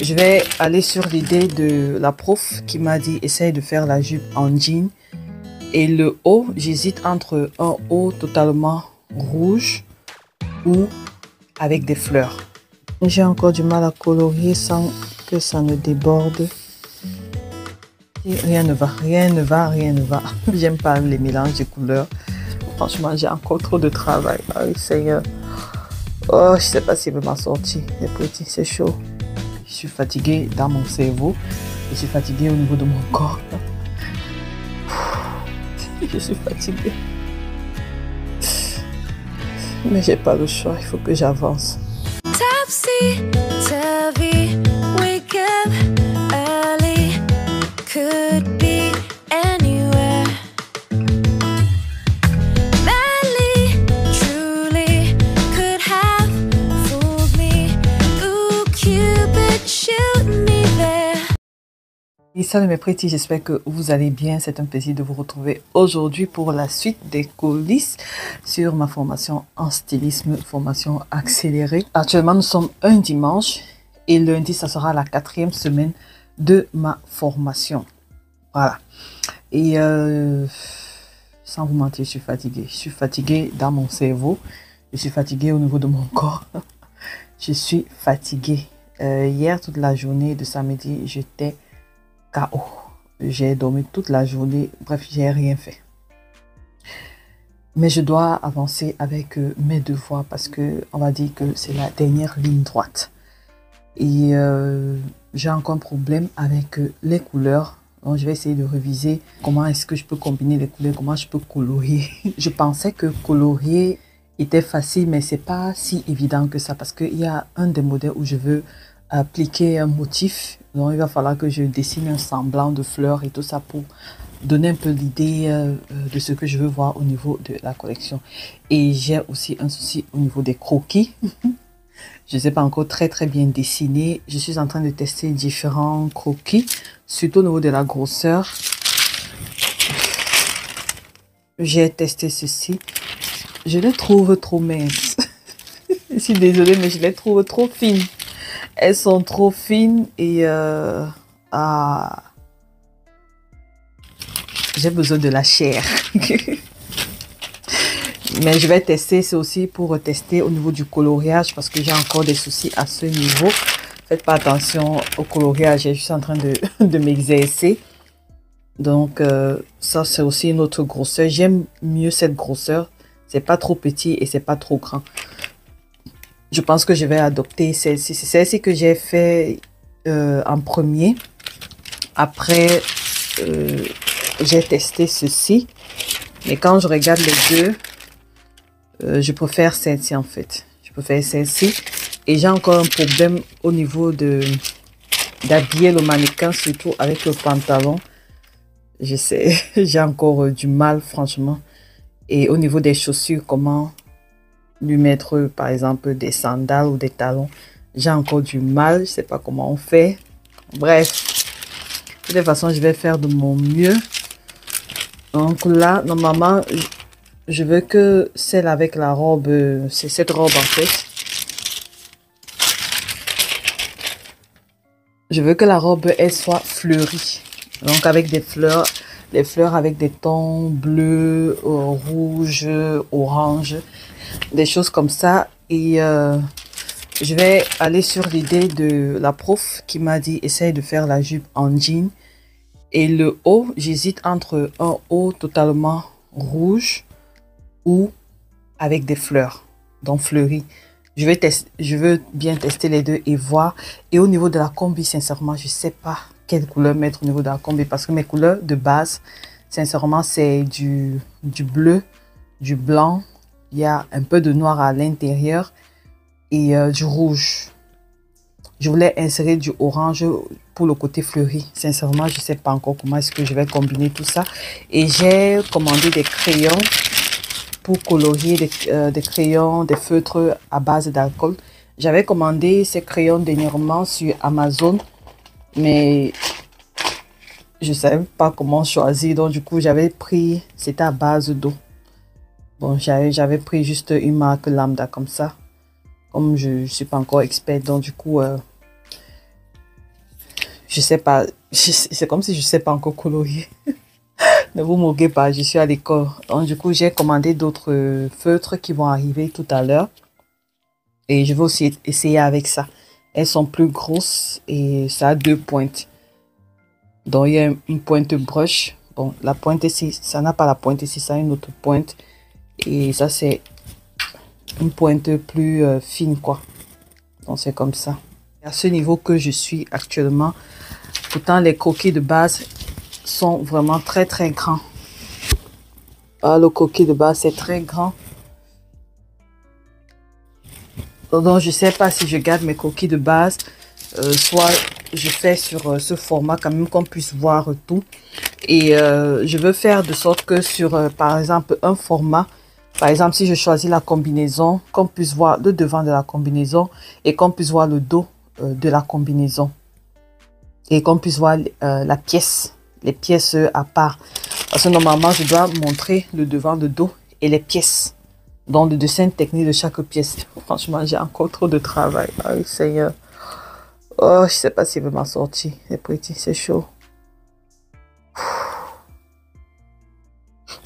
Je vais aller sur l'idée de la prof qui m'a dit essaye de faire la jupe en jean. Et le haut, j'hésite entre un haut totalement rouge ou avec des fleurs. J'ai encore du mal à colorier sans que ça ne déborde. Et rien ne va, rien ne va, rien ne va. J'aime pas les mélanges de couleurs. Franchement, j'ai encore trop de travail. Ah oui, Seigneur. Oh, je sais pas s'il veut m'en sortir. C'est petit, c'est chaud. Je suis fatiguée dans mon cerveau. Je suis fatiguée au niveau de mon corps. Je suis fatiguée. Mais j'ai pas le choix, il faut que j'avance. Topsy-turvy, wake up early, could be anywhere. Madly, truly, could have fooled me. Ooh, Cupid, shoot me there. Et salut mes pretty, j'espère que vous allez bien. C'est un plaisir de vous retrouver aujourd'hui pour la suite des coulisses sur ma formation en stylisme, formation accélérée. Actuellement, nous sommes un dimanche et lundi, ça sera la 4e semaine de ma formation. Voilà. Et sans vous mentir, je suis fatiguée. Je suis fatiguée dans mon cerveau. Je suis fatiguée au niveau de mon corps. Je suis fatiguée. Hier, toute la journée de samedi, j'étais KO. J'ai dormi toute la journée. Bref, j'ai rien fait. Mais je dois avancer avec mes devoirs parce que on va dire que c'est la dernière ligne droite. Et j'ai encore un problème avec les couleurs. Donc, je vais essayer de réviser comment est-ce que je peux combiner les couleurs, comment je peux colorier. Je pensais que colorier était facile, mais c'est pas si évident que ça parce qu'il y a un des modèles où je veux appliquer un motif. Donc, il va falloir que je dessine un semblant de fleurs et tout ça pour donner un peu l'idée de ce que je veux voir au niveau de la collection. Et j'ai aussi un souci au niveau des croquis. Je ne sais pas encore très bien dessiner. Je suis en train de tester différents croquis, surtout au niveau de la grosseur. J'ai testé ceci. Je les trouve trop minces. Je suis désolée, mais je les trouve trop fines. Elles sont trop fines et j'ai besoin de la chair. Mais je vais tester, c'est aussi pour tester au niveau du coloriage parce que j'ai encore des soucis à ce niveau. Faites pas attention au coloriage, je suis en train de m'exercer. Donc ça c'est aussi une autre grosseur. J'aime mieux cette grosseur. C'est pas trop petit et c'est pas trop grand. Je pense que je vais adopter celle-ci. C'est celle-ci que j'ai fait en premier. Après, j'ai testé ceci. Mais quand je regarde les deux, je préfère celle-ci en fait. Je préfère celle-ci. Et j'ai encore un problème au niveau d'habiller le mannequin, surtout avec le pantalon. Je sais, j'ai encore du mal franchement. Et au niveau des chaussures, comment lui mettre par exemple des sandales ou des talons. J'ai encore du mal, je sais pas comment on fait. Bref, de toute façon, je vais faire de mon mieux. Donc là, normalement, je veux que celle avec la robe, c'est cette robe en fait. Je veux que la robe, elle soit fleurie. Donc avec des fleurs, les fleurs avec des tons bleus, rouges, orange, des choses comme ça. Et je vais aller sur l'idée de la prof qui m'a dit essaye de faire la jupe en jean. Et le haut, j'hésite entre un haut totalement rouge ou avec des fleurs, donc fleuries. Je veux bien tester les deux et voir. Et au niveau de la combi, sincèrement, je ne sais pas quelle couleur mettre au niveau de la combi parce que mes couleurs de base, sincèrement, c'est du bleu, du blanc. Il y a un peu de noir à l'intérieur et du rouge. Je voulais insérer du orange pour le côté fleuri. Sincèrement, je ne sais pas encore comment est-ce que je vais combiner tout ça. Et j'ai commandé des crayons pour colorier, des crayons, des feutres à base d'alcool. J'avais commandé ces crayons dernièrement sur Amazon, mais je ne savais pas comment choisir. Donc du coup, j'avais pris, c'était à base d'eau. Bon, j'avais pris juste une marque lambda comme ça. Comme je ne suis pas encore experte, donc du coup, Je sais pas, c'est comme si je sais pas encore colorier. Ne vous moquez pas, je suis à l'école. Donc du coup, j'ai commandé d'autres feutres qui vont arriver tout à l'heure. Et je vais aussi essayer avec ça. Elles sont plus grosses et ça a deux pointes. Donc il y a une pointe brush. Bon, la pointe ici, ça n'a pas la pointe ici, ça a une autre pointe. Et ça, c'est une pointe plus fine, quoi. Donc c'est comme ça. À ce niveau que je suis actuellement, pourtant les croquis de base sont vraiment très très grands. Ah, le croquis de base c'est très grand. Donc je sais pas si je garde mes croquis de base, soit je fais sur ce format quand même qu'on puisse voir tout. Et je veux faire de sorte que sur par exemple un format, par exemple si je choisis la combinaison, qu'on puisse voir le devant de la combinaison et qu'on puisse voir le dos de la combinaison. Et qu'on puisse voir la pièce, les pièces à part. Parce que normalement, je dois montrer le devant, le dos et les pièces. Donc, le dessin technique de chaque pièce. Franchement, j'ai encore trop de travail. Ah oui, Seigneur. Oh, je sais pas s'il veut m'en sortir. C'est petit, c'est chaud.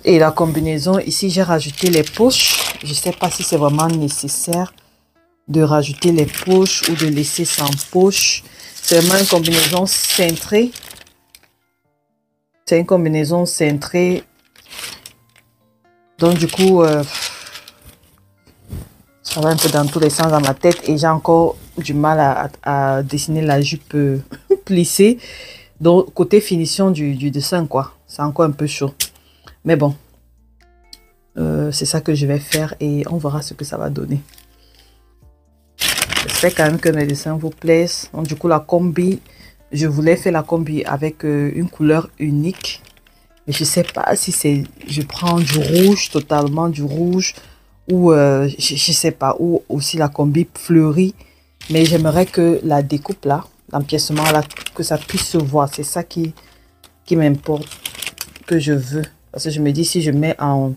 Et la combinaison, ici, j'ai rajouté les poches. Je sais pas si c'est vraiment nécessaire de rajouter les poches ou de laisser sans poche. C'est vraiment une combinaison cintrée. C'est une combinaison cintrée. Donc, du coup, ça va un peu dans tous les sens dans ma tête. Et j'ai encore du mal à dessiner la jupe plissée. Donc, côté finition du dessin, quoi. C'est encore un peu chaud. Mais bon, c'est ça que je vais faire et on verra ce que ça va donner. J'espère quand même que mes dessins vous plaisent. Donc, du coup, la combi, je voulais faire la combi avec une couleur unique. Mais je sais pas si c'est... Je prends du rouge, totalement du rouge. Ou je sais pas. Ou aussi la combi fleurie. Mais j'aimerais que la découpe là, l'empiècement là, que ça puisse se voir. C'est ça qui m'importe, que je veux. Parce que je me dis, si je mets en...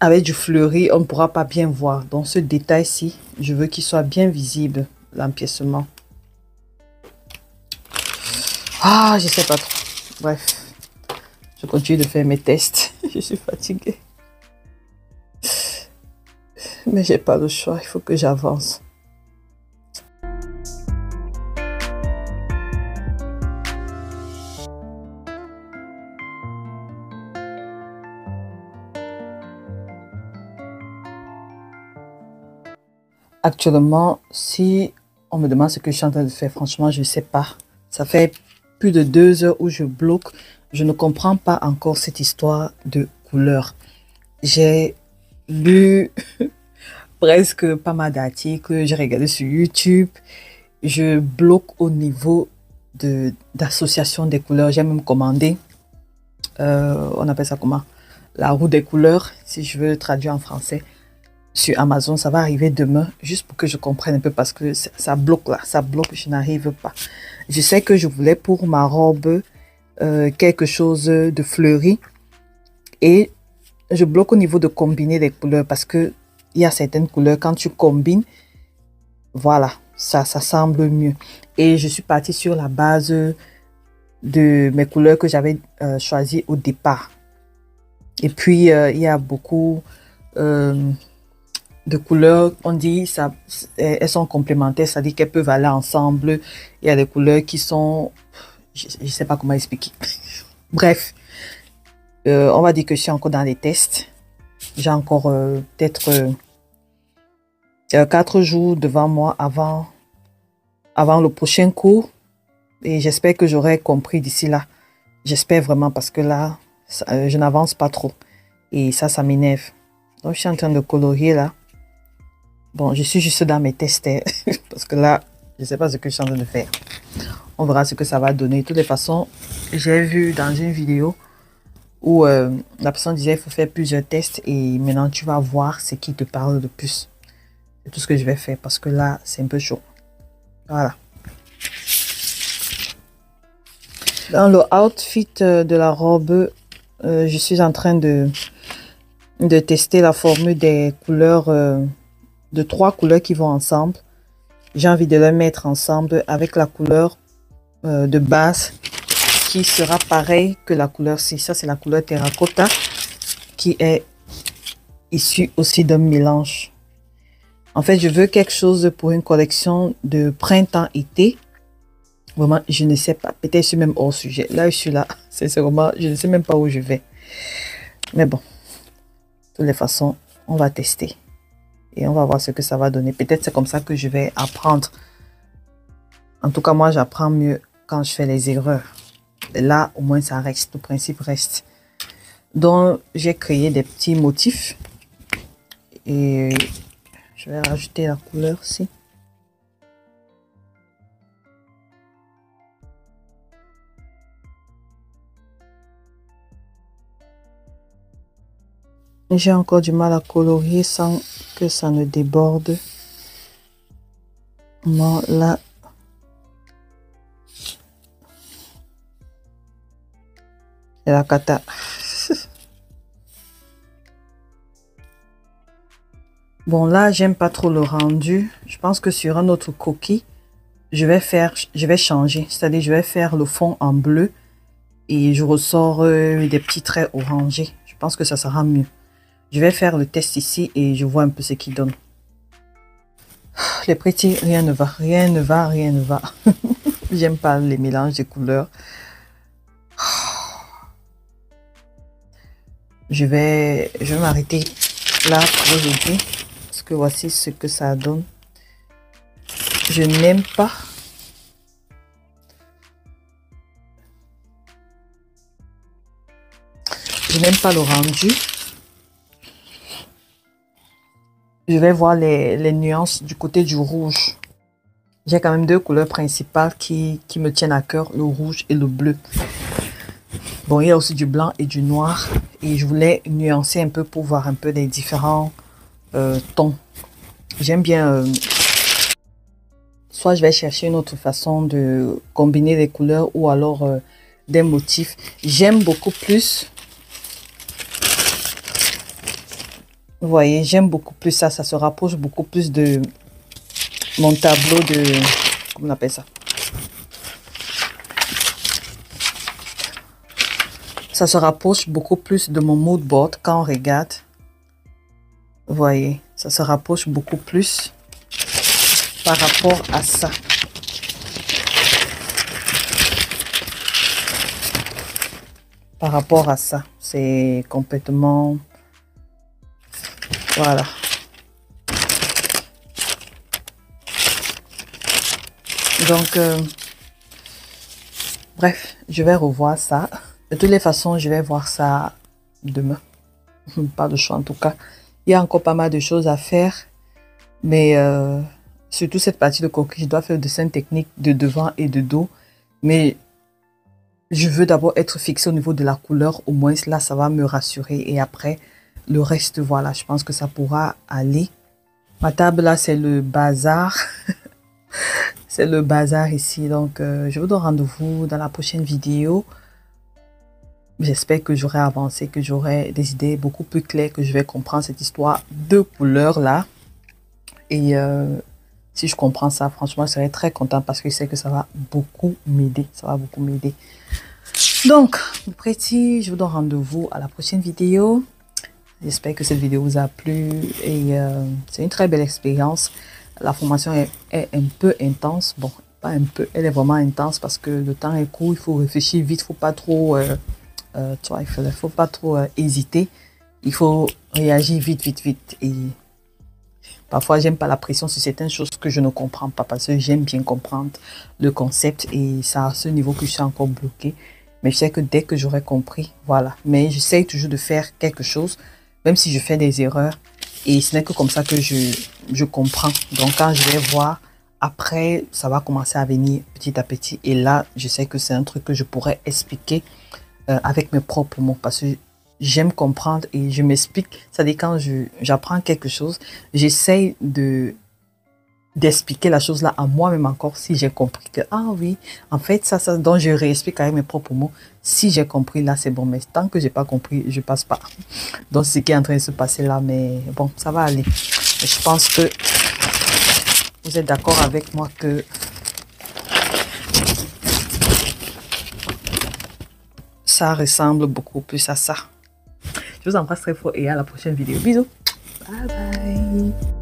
avec du fleuri, on ne pourra pas bien voir. Donc ce détail-ci, je veux qu'il soit bien visible, l'empiècement. Ah, je sais pas trop. Bref, je continue de faire mes tests. Je suis fatiguée. Mais j'ai pas le choix, il faut que j'avance. Actuellement, si on me demande ce que je suis en train de faire, franchement, je ne sais pas. Ça fait plus de 2 heures où je bloque. Je ne comprends pas encore cette histoire de couleur. J'ai lu presque pas mal d'articles, j'ai regardé sur YouTube. Je bloque au niveau d'association des couleurs. J'ai même commandé, on appelle ça comment? La roue des couleurs, si je veux traduire en français. Sur Amazon, ça va arriver demain, juste pour que je comprenne un peu parce que ça bloque là, ça bloque, je n'arrive pas. Je sais que je voulais pour ma robe quelque chose de fleuri et je bloque au niveau de combiner les couleurs parce que il y a certaines couleurs, quand tu combines, voilà, ça semble mieux. Et je suis partie sur la base de mes couleurs que j'avais choisies au départ. Et puis, il y a beaucoup... de couleurs, on dit ça, elles sont complémentaires, c'est-à-dire qu'elles peuvent aller ensemble. Il y a des couleurs qui sont, je ne sais pas comment expliquer. Bref, on va dire que je suis encore dans les tests. J'ai encore peut-être 4 jours devant moi avant le prochain cours. Et j'espère que j'aurai compris d'ici là. J'espère vraiment parce que là, je n'avance pas trop. Et ça m'énerve. Donc, je suis en train de colorier là. Bon, je suis juste dans mes tests parce que là, je ne sais pas ce que je suis en train de faire. On verra ce que ça va donner. De toutes les façons, j'ai vu dans une vidéo où la personne disait qu'il faut faire plusieurs tests et maintenant tu vas voir ce qui te parle le plus. C'est tout ce que je vais faire parce que là, c'est un peu chaud. Voilà. Dans le outfit de la robe, je suis en train de tester la formule des couleurs... de 3 couleurs qui vont ensemble. J'ai envie de les mettre ensemble avec la couleur de base qui sera pareil que la couleur ci. Ça, c'est la couleur terracotta qui est issue aussi d'un mélange. En fait, je veux quelque chose pour une collection de printemps-été. Vraiment, je ne sais pas. Peut-être je suis même hors sujet. Là, je suis là. Sincèrement, je ne sais même pas où je vais. Mais bon, de toutes les façons, on va tester. Et on va voir ce que ça va donner. Peut-être c'est comme ça que je vais apprendre. En tout cas, moi, j'apprends mieux quand je fais les erreurs. Et là, au moins, ça reste. Le principe reste. Donc, j'ai créé des petits motifs. Et je vais rajouter la couleur ici. J'ai encore du mal à colorier sans que ça ne déborde. Bon, là. C'est la cata. Bon, là, j'aime pas trop le rendu. Je pense que sur un autre coquille, je vais changer. C'est-à-dire, je vais faire le fond en bleu et je ressors des petits traits orangés. Je pense que ça sera mieux. Je vais faire le test ici et je vois un peu ce qu'il donne. Les petits, rien ne va, rien ne va, rien ne va. J'aime pas les mélanges de couleurs. Je vais m'arrêter là pour aujourd'hui. Parce que voici ce que ça donne. Je n'aime pas. Je n'aime pas le rendu. Je vais voir les nuances du côté du rouge. J'ai quand même deux couleurs principales qui me tiennent à cœur, le rouge et le bleu. Bon, il y a aussi du blanc et du noir. Et je voulais nuancer un peu pour voir un peu les différents tons. J'aime bien... soit je vais chercher une autre façon de combiner les couleurs ou alors des motifs. J'aime beaucoup plus... Vous voyez, j'aime beaucoup plus ça. Ça se rapproche beaucoup plus de mon tableau de... Comment on appelle ça? Ça se rapproche beaucoup plus de mon mood board quand on regarde. Vous voyez, ça se rapproche beaucoup plus par rapport à ça. Par rapport à ça, c'est complètement... Voilà. Donc, bref, je vais revoir ça. De toutes les façons, je vais voir ça demain. Pas de choix en tout cas. Il y a encore pas mal de choses à faire. Mais surtout cette partie de coquille, je dois faire le dessin technique de devant et de dos. Mais je veux d'abord être fixé au niveau de la couleur. Au moins là, ça va me rassurer. Et après, le reste, voilà, je pense que ça pourra aller. Ma table là, c'est le bazar. C'est le bazar ici. Donc, je vous donne rendez-vous dans la prochaine vidéo. J'espère que j'aurai avancé, que j'aurai des idées beaucoup plus claires, que je vais comprendre cette histoire de couleurs là. Et si je comprends ça, franchement, je serai très content parce que je sais que ça va beaucoup m'aider. Ça va beaucoup m'aider. Donc, Pretty, je vous donne rendez-vous à la prochaine vidéo. J'espère que cette vidéo vous a plu et c'est une très belle expérience. La formation est un peu intense. Bon, pas un peu, elle est vraiment intense parce que le temps est court, il faut réfléchir vite, il ne faut pas trop... il faut pas trop hésiter. Il faut réagir vite, vite, vite. Et parfois, j'aime pas la pression sur certaines choses que je ne comprends pas parce que j'aime bien comprendre le concept et c'est à ce niveau que je suis encore bloquée. Mais je sais que dès que j'aurai compris, voilà. Mais j'essaie toujours de faire quelque chose, même si je fais des erreurs. Et ce n'est que comme ça que je comprends. Donc, quand je vais voir, après, ça va commencer à venir petit à petit. Et là, je sais que c'est un truc que je pourrais expliquer avec mes propres mots parce que j'aime comprendre et je m'explique. C'est-à-dire quand j'apprends quelque chose, j'essaye d'expliquer la chose là à moi-même encore si j'ai compris que ah oui, en fait ça, donc je réexplique avec mes propres mots. Si j'ai compris là, c'est bon, mais tant que j'ai pas compris, je passe pas. Donc c'est ce qui est en train de se passer là, mais bon, ça va aller. Et je pense que vous êtes d'accord avec moi que ça ressemble beaucoup plus à ça. Je vous embrasse très fort et à la prochaine vidéo. Bisous. Bye bye.